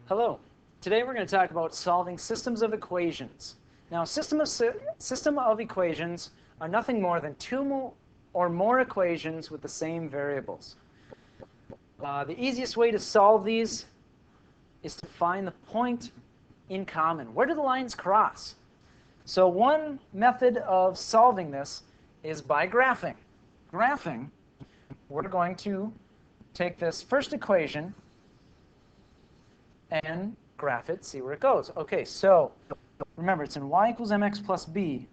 Hello. Today we're going to talk about solving systems of equations. Now, system of equations are nothing more than two or more equations with the same variables. The easiest way to solve these is to find the point in common. Where do the lines cross? So one method of solving this is by graphing. Graphing, we're going to take this first equation and graph it, see where it goes. Okay, so remember, it's in y equals mx plus b.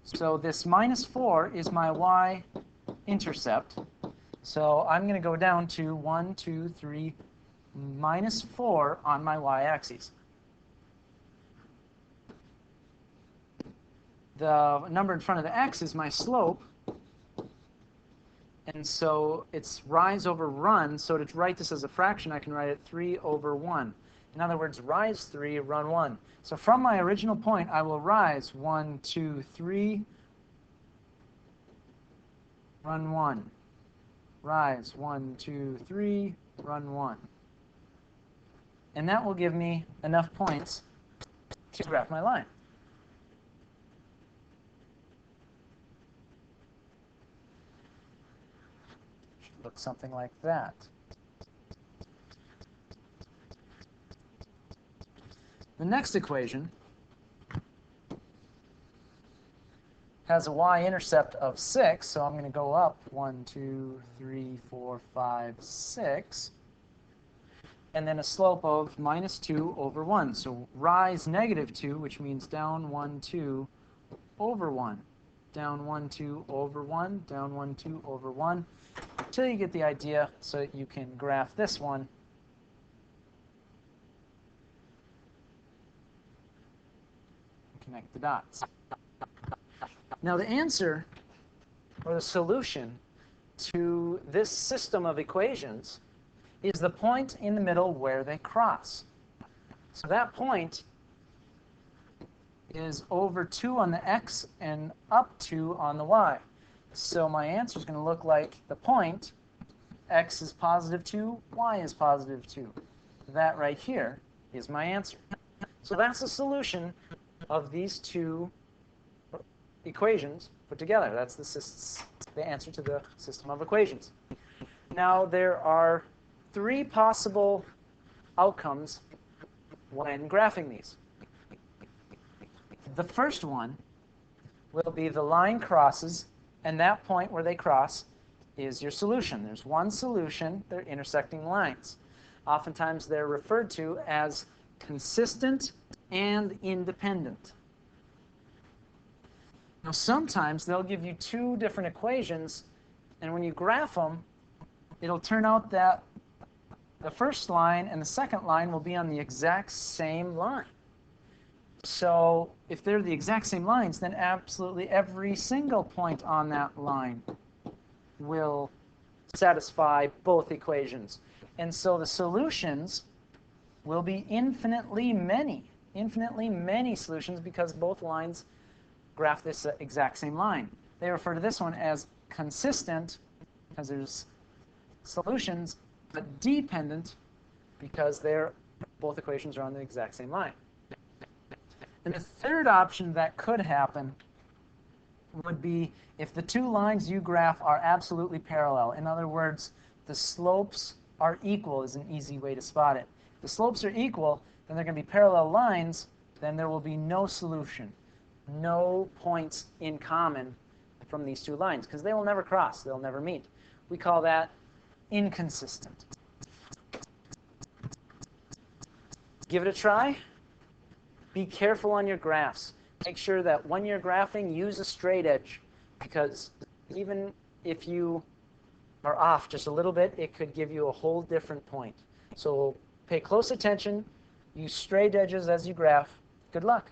So this minus 4 is my y-intercept. So I'm going to go down to 1, 2, 3, minus 4 on my y-axis. The number in front of the x is my slope. And so it's rise over run. So to write this as a fraction, I can write it 3 over 1. In other words, rise 3, run 1. So from my original point, I will rise 1, 2, 3, run 1. Rise 1, 2, 3, run 1. And that will give me enough points to graph my line. Should look something like that. The next equation has a y-intercept of 6, so I'm going to go up 1, 2, 3, 4, 5, 6, and then a slope of minus 2 over 1. So rise negative 2, which means down 1, 2 over 1. Down 1, 2 over 1, down 1, 2 over 1, until you get the idea so that you can graph this one. Connect the dots. Now the answer, or the solution, to this system of equations is the point in the middle where they cross. So that point is over 2 on the x and up 2 on the y. So my answer is going to look like the point, x is positive 2, y is positive 2. That right here is my answer. So that's the solution of these two equations put together. That's the answer to the system of equations. Now there are 3 possible outcomes when graphing these. The first one will be the line crosses, and that point where they cross is your solution. There's one solution, they're intersecting lines. Oftentimes they're referred to as consistent and independent. Now sometimes they'll give you 2 different equations, and when you graph them, it'll turn out that the first line and the second line will be on the exact same line. So if they're the exact same lines, then absolutely every single point on that line will satisfy both equations. And so the solutions will be infinitely many solutions, because both lines graph this exact same line. They refer to this one as consistent because there's solutions, but dependent because both equations are on the exact same line. And the third option that could happen would be if the 2 lines you graph are absolutely parallel. In other words, the slopes are equal is an easy way to spot it. If the slopes are equal, then they're going to be parallel lines, then there will be no solution, no points in common from these 2 lines, because they will never cross, they'll never meet. We call that inconsistent. Give it a try. Be careful on your graphs. Make sure that when you're graphing, use a straight edge, because even if you are off just a little bit, it could give you a whole different point. So pay close attention. Use straight edges as you graph. Good luck.